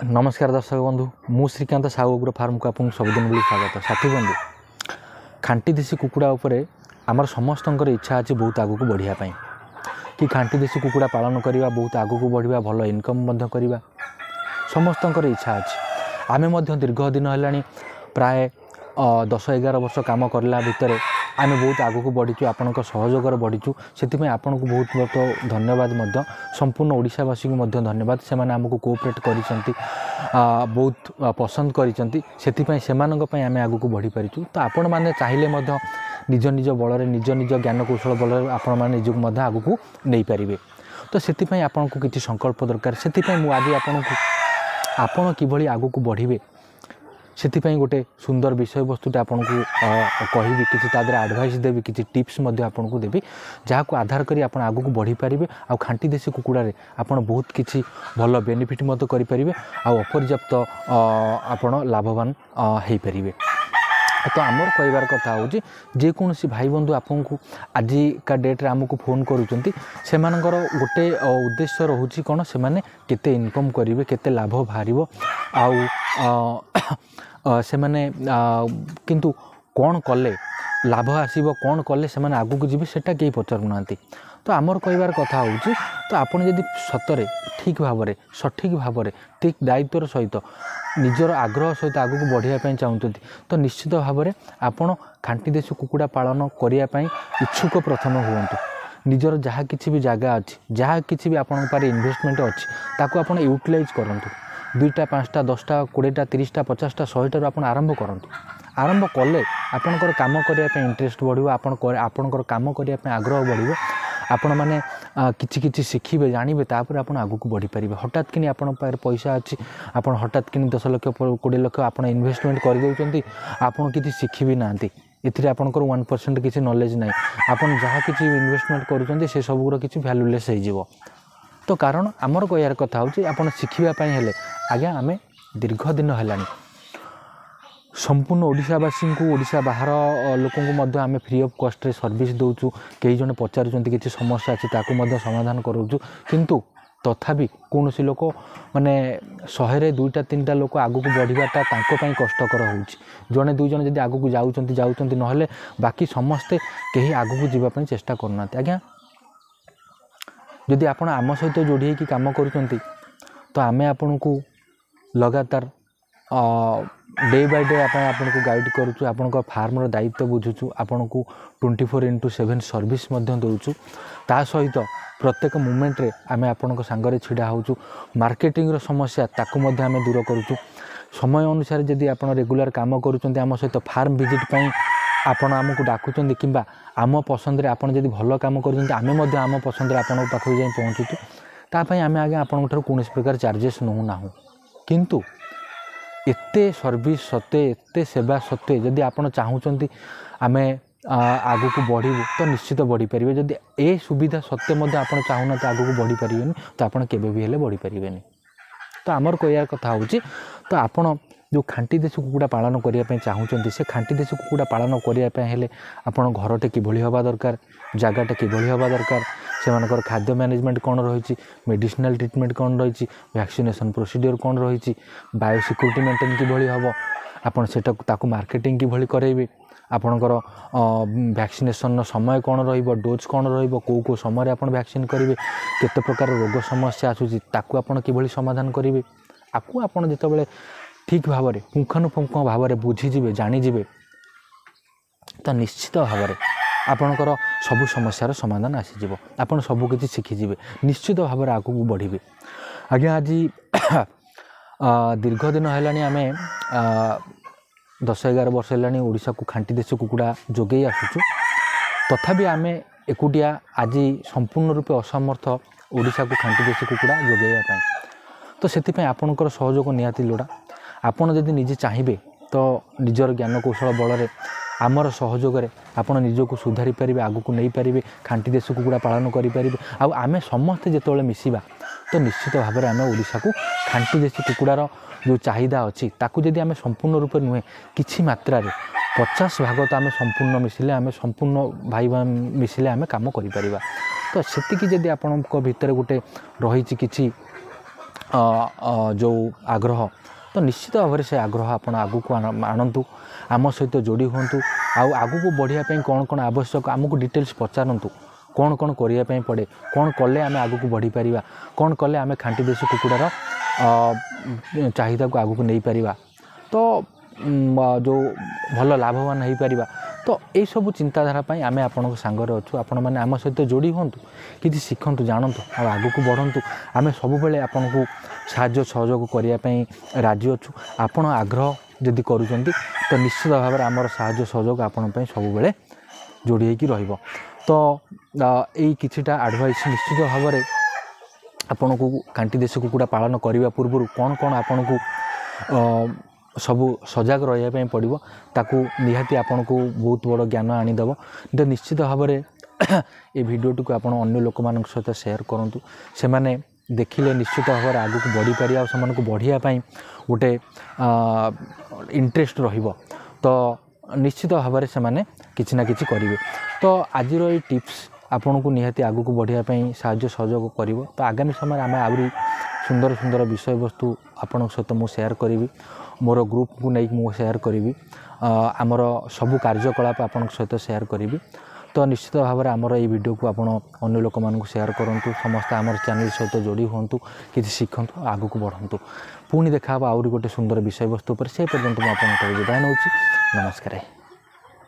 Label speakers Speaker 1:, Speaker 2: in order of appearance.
Speaker 1: नमस्कार दर्शक बंधु मु श्रीकांत साहू अग्रो फार्म को आपको सबुदिन बोली स्वागत। साथी बंधु खांटी देशी कुकुड़ा उपरे आमर समस्त इच्छा अच्छी बहुत आगू को बढ़िया कि खांटी देशी कुकुड़ा पालन करवा बहुत आगू को बढ़िया भल इनकम करवा समस्त इच्छा अच्छी। आमे दीर्घ दिन है प्राय 10-11 वर्ष कम करला भितर आम बहुत आगू को बढ़ीचु आपण सहयोग बढ़ीचु से आपन को बहुत बहुत धन्यवाद। संपूर्ण ओडिशावासी को धन्यवाद से आमको कोऑपरेट कर बहुत पसंद कर आम आगू को बढ़ी पारिचु। तो आपण मैंने चाहिए निज निज बल निज निज ज्ञान कौशल बल आपण मैंने निजक आगू को नहीं पारे। तो से आपन को किसी संकल्प दरकार से आज आपण कि आगू को बढ़े से गोटे सुंदर विषय वस्तुटे आपन को कहि कि एडवाइस देवी किसी टिप्स आपन को देवी जहाँ को आधार करी आपन आगू को बढ़ी पारे। आ खांटी देशी कुकुड़ारे आपन बहुत किसी भल बेनिफिट करें अपर्याप्त आपन लाभवान हो पारे। तो आमर कहबार कथा हूँ जेकोसी भाई बंधु आपन को आज का डेट्रे आमको फोन करुँच से गोटे उद्देश्य रोचे कौन से मैंने केते इनकम करेंगे केते लाभ बाहर से मैंने किंतु कौन कले लाभ आसब कौन कले से मैंने आगू को जी सेटा कहीं पचारूना। तो आमर कहबार कथा हूँ तो आपड़ जदि सतरे ठीक भाव में सठिक भाव में ठीक दायित्वर सहित निजर आग्रह सहित आगू को बढ़ापी चाहते तो निश्चित भाव में आपड़ खांटी देशी कुकुड़ा पालन करने इच्छुक प्रथम हूँ। निजर जहाँ किसी भी जगह अच्छी जहाँ किसी भी आपण पारे इन्वेस्टमेंट अच्छी ताकू आप यूटिलाइज करूँ 2टा 5टा 10टा 20टा 30टा 50टा 100टार आप आरंभ करूँ। आरंभ कले आपणकर काम करने इंटरेस्ट बढ़ो आपणकर काम करने आग्रह बढ़ो आपण मैंने किछि शिखिबे जानवे तापर आप आगू को बढ़ी पारे। हठात कि आपण पैसा अच्छी आप हठात कि 10 लाख 20 लाख आप इन्वेस्टमेंट कर दे आपड़ किसी शिखी भी ना ये आपंकर 1% किसी नॉलेज ना आपन जहाँ किसी इन्वेस्टमेंट करुँच से सबूर किसी भैल्यूलेस हो। तो कारण आमर कहर कथा हूँ आप शिखापी हेले आज्ञा आम दीर्घ दिन है संपूर्ण ओडिशावासी को ओडिशा बाहर लोक आम फ्री ऑफ कॉस्ट रे सर्विस दौचु। कई जन पचारुंट किसी समस्या अच्छी ताकू समाधान करूँ किंतु तथापि कौन सी लोक माने 100 2टा 3टा लोक आगू को बढ़ाटा कष्टकर हो जड़े 2 जन जब आगू को जाऊँच ना बाकी समस्ते कहीं आगू को जीवाई चेष्टा करना। आज्ञा जदि आपण आम सहित जोड़ी होकर कम कर तो आम आपण को लगातार डे बाय डे आपन को गाइड करूँ आपण फार्मर दायित्व बुझुचु आपण को 24/7 सर्विस दौचु। ता सहित प्रत्येक मोमेंट रे आम आपण सांगरे छिड़ा होचु मार्केटिंग समस्या ताकू आम दूर करूँ। समय अनुसार जदि आप रेगुलर काम करुँच आम सहित फार्म विजिट पाई आपण आमको डाकुचंदी किंबा आम पसंद रे आपण जदि भल काम करुँच आम पसंद रे आपण पाखक जाई पहुँचुचु तापाई आम आगे आपण कौन प्रकार चार्जेस नौना किंतु एते सर्विस सत्वे एते सेवा सत्वे जदि आपण चाहूँगी आम आगू को बढ़ू तो निश्चित बढ़ी पारे। जदि ए सुविधा सत्वे आप चाहूना तो आगू को बढ़ी पारे तो आप केवे बढ़ी पारे। तो आमर कहर कथा हूँ तो आपण जो खांटी देशी कुकुड़ा पालन करने चाहूँगी से खांटी देशी कुकुड़ा पालन करने आपण घरटे किभली हवा दरकार जगहटे किभली हवा दरकार से खाद्य मैनेजमेंट कौन रही मेडिसिनल ट्रिटमेंट कौन रही वैक्सीनेशन प्रोसीड्योर कौन रही बायोसिक्यूरीटी मेंटेन किभली हम आपड़ से मार्केटिंग किभली करेंगे आपणकर वैक्सीनेशन समय कौन रोज कौन रो समय आप वैक्सीन करेंगे केते प्रकार रोग समस्या आसूसी ताकू आप किभली समाधान करेंगे आपको आपड़ जिते ठीक भाव में पुंखानुपुंख भाव में बुझीजे जानीजे तो निश्चित भाव में आपणकर सबू समस्यार समाधान आसीज आप सबकि शिखिजे निश्चित भाव में आगू को बढ़े। आज्ञा आज दीर्घ दिन है आम 10-11 वर्ष है ओडिशा को खांटी देशी कुकुड़ा जोगे आसुचु तथापि आम एकुटिया आज संपूर्ण रूपे असमर्थ ओडिशा को खांटी देशी कुकुड़ा जोगेवाई। तो से आपणकर सहयोग निहाती लोड़ा आपड़ जदि निजे चाहिए तो निजर ज्ञान कौशल बल आमर सहयोग आपड़ निजक सुधारी पारे आगू को नहीं पारे खांटी देशी कुकुड़ा पालन करें आम समस्ते जिते मिसवा तो निश्चित भाव में आम ओडिशा को खांटी देशी कुकुड़ार जो चाहिदा अच्छी ताकू जदि आम संपूर्ण रूप नुहे किछि मात्रा 50 भाग तो आम संपूर्ण मिसिले आम संपूर्ण भाई मिसिले आम काम करें। तो सेतिकी जदि आपण भितर गोटे रही किछि जो आग्रह तो निश्चित भाव में से आग्रह आपण आगु को आणतु आम सहित जोड़ी हूँ आगु को बढ़ापी कौन कौन आवश्यक आमको डिटेल्स पचारतु कौन कौन करने पड़े कौन कले आम आगु को बढ़ी पार कौन कले आम खांटी देशी कुकुड़ार चाहिदा को आगु को नहीं पार तो जो भल लाभवान हो पार तो यही सब चिंताधारा आम आपण सांगे अच्छु आपण मैंने आम सहित जोड़ी हूँ कि शिखतु जानतु आगु को बढ़ंतु आम सब बेले आपन को साहाय्य सहयोग करने राजी अच्छु आपण आग्रह जदि करूँ तो निश्चित भाव में आमर साहाय्य सहयोग आपण सब बेले जोड़ी होगी रहिबो तो यही किछिटा एडवाइस निश्चित भाव में आपण को खांटी देशी कुकुड़ा पालन करने पूर्व कौन कौन आपण को सबू सजग रही पड़ो ताकू निहाती आपण को बहुत बड़ ज्ञान आनीदेव तो निश्चित भाव में ये भिडियोटी को आप अन्य लोक मान सहित सेयार करूँ से मैंने देखिले निश्चित भाव में आगू को बढ़ी पारे आ बढ़ियापी गोटे इंटरेस्ट तो निश्चित भाव में से किसी ना कि करेंगे तो आज ये टिप्स आपण को निहाती आगू को बढ़ियापी साहाय्य सहयोग कर तो आगामी समय आम आहरी सुंदर सुंदर विषय वस्तु आपण सहित मुझे सेयार करी मोर ग्रुप को नहीं मुझे सेयार करी आमर सबू कार्यकलाप आपण सहित सेयार करी तो निश्चित भाव में आमर ये वीडियो को आपण अन्य लोक मानक सेयार करूँ समस्ते आमर चैनल सहित जोड़ी हूँ कि शिखतु आगू को बढ़ंतु पुणी देखा आहरी गोटे सुंदर विषय वस्तु पर से पर्यंत मुझे विदाय नौची नमस्कार।